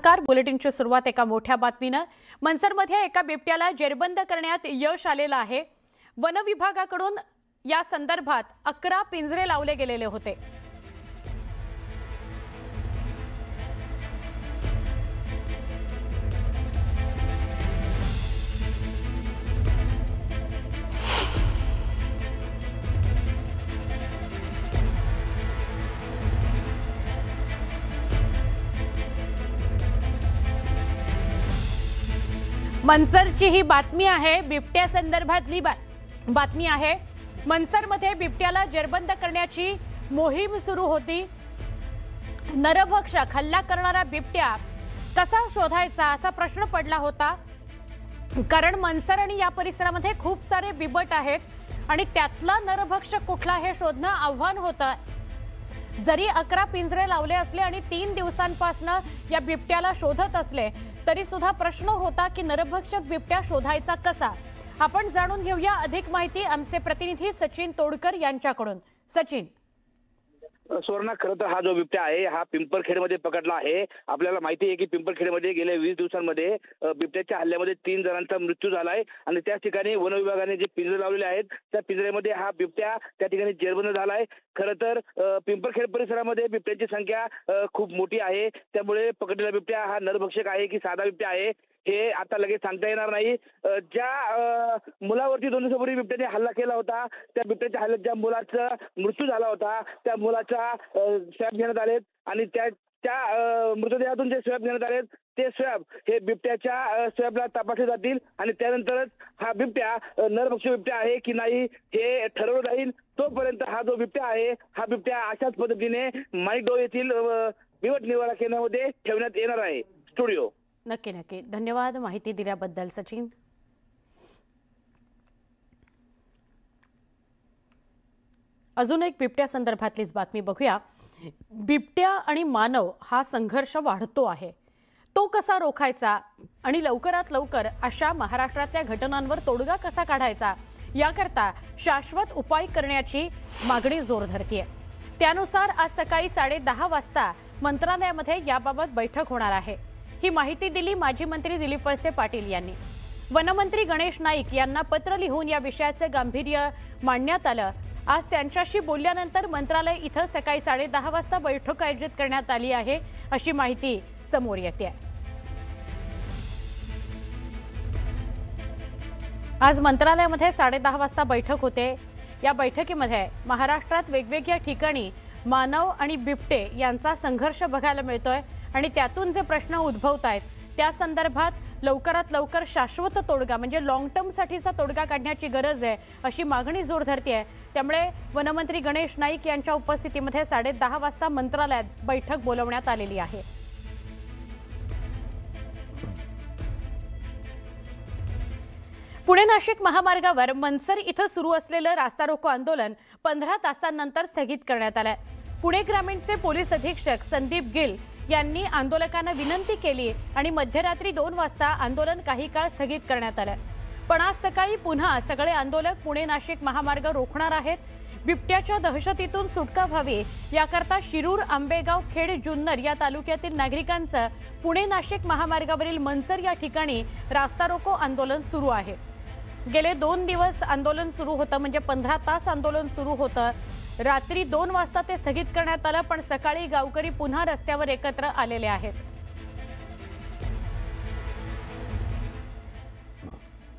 नमस्कार. बुलेटिनची सुरुवात एका मोठ्या बातमीने. मनसरमध्ये एका बिबट्याला जेरबंद करण्यात यश आलेलं आहे. वन विभागाकडून या संदर्भात 11 पिंजरे लावले गेलेले होते. मनसरची ही बातमी आहे. बिबट्या संदर्भातली बातमी आहे. मनसरमध्ये बिबट्याला जेरबंद करण्याची मोहीम सुरू होती. नरभक्षक हल्ला करणारा बिबट्या कसा शोधायचा असा प्रश्न पडला होता. कारण मनसर आणि या परिसरामध्ये खूप सारे बिबट आहेत आणि त्यातला नरभक्षक कुठला हे शोधणं आव्हान होतं. जरी 11 पिंजरे लावले असले आणि 3 दिवसांपासून या बिबट्याला शोधत असले तरी सुद्धा प्रश्न होता की नरभक्षक बिबट्या शोधायचा कसा. आपण जाणून घेऊया अधिक माहिती आमचे प्रतिनिधी सचिन तोडकर यांच्याकडून. सचिन. सुवर्णा, खरं तर हा जो बिबट्या आहे हा पिंपरखेडमध्ये पकडला आहे. आपल्याला माहिती आहे की पिंपरखेडमध्ये गेल्या 20 दिवसांमध्ये बिबट्याच्या हल्ल्यामध्ये 3 जणांचा मृत्यू झालाय आणि त्याच ठिकाणी वन विभागाने जे पिंजरे लावलेले आहेत त्या पिंजऱ्यामध्ये हा बिबट्या त्या ठिकाणी जेरबंद झालाय. खरं तर पिंपरखेड परिसरामध्ये बिबट्याची संख्या खूप मोठी आहे. त्यामुळे पकडलेला बिबट्या हा नरभक्षक आहे की साधा बिबट्या आहे हे आता लगेच सांगता येणार नाही. ज्या मुलावरती 2 दिवसापूर्वी बिबट्याने हल्ला केला होता त्या बिबट्याच्या हल्ल्यात ज्या मुलाचा मृत्यू झाला होता त्या मुलाचा स्वॅब घेण्यात आलेत आणि त्या मृतदेहातून जे स्वॅब घेण्यात आलेत ते स्वॅब हे बिबट्याच्या स्वॅबला तपासले जातील आणि त्यानंतरच हा बिबट्या नरभक्षक बिबट्या आहे की नाही हे ठरवलं जाईल. तोपर्यंत हा जो बिबट्या आहे हा बिबट्या अशाच पद्धतीने माईडो येथील बिबट निवारा केंद्रामध्ये ठेवण्यात येणार आहे. स्टुडिओ. नक्की. धन्यवाद माहिती दिल्याबद्दल सचिन. अजून एक बिबट्या संदर्भातलीच बातमी बघूया. बिबट्या आणि मानव हा संघर्ष वाढतो आहे. तो कसा रोखायचा आणि लवकरात लवकर अशा महाराष्ट्रातल्या घटनांवर तोडगा कसा काढायचा याकरता शाश्वत उपाय करण्याची मागणी जोर धरतीये. त्यानुसार आज सकाळी 10:30 वाजता मंत्रालयामध्ये याबाबत बैठक होणार आहे. ही माहिती दिली माजी मंत्री दिलीप वळसे पाटील यांनी. वनमंत्री गणेश नाईक यांना पत्र लिहून या विषयाचे गांभीर्य मांडण्यात आलं. आज त्यांच्याशी बोलल्यानंतर मंत्रालय इथं सकाळी 10:30 वाजता बैठक आयोजित करण्यात आली आहे अशी माहिती समोर येते. आज मंत्रालयामध्ये 10:30 वाजता बैठक होते. या बैठकीमध्ये महाराष्ट्रात वेगवेगळ्या ठिकाणी मानव आणि बिबटे यांचा संघर्ष बघायला मिळतोय आणि त्यातून जे प्रश्न उद्भवत आहेत त्या संदर्भात लवकरात लवकर शाश्वत तोडगा म्हणजे लॉंग टर्म साठीचा तोडगा काढण्याची गरज आहे अशी मागणी जोर धरते. त्यामुळे वनमंत्री गणेश नाईक यांच्या उपस्थितीमध्ये 10:30 वाजता मंत्रालयात बैठक बोलवण्यात आलेली आहे. पुणे नाशिक महामार्गावर मनसर इथं सुरू असलेलं रास्ता रोको आंदोलन 15 तासांनंतर स्थगित करण्यात आलंय. पुणे ग्रामीणचे पोलीस अधीक्षक संदीप गिल यांनी आंदोलकांना विनंती केली आणि मध्यरात्री 2 वाजता आंदोलन काही काळ स्थगित करण्यात आलं. पण आज सकाळी पुन्हा सगळे आंदोलक पुणे नाशिक महामार्ग रोखणार आहेत. बिबट्याच्या दहशतीतून सुटका व्हावी याकरता शिरूर, आंबेगाव, खेड, जुन्नर या तालुक्यातील नागरिकांचं पुणे नाशिक महामार्गावरील मनसर या ठिकाणी रास्ता रोको आंदोलन सुरू आहे. गेले 2 दिवस आंदोलन सुरू होतं म्हणजे 15 तास आंदोलन सुरू होतं. रात्री 2 वाजता ते स्थगित करण्यात आलं पण सकाळी गावकरी पुन्हा रस्त्यावर एकत्र आलेले आहेत.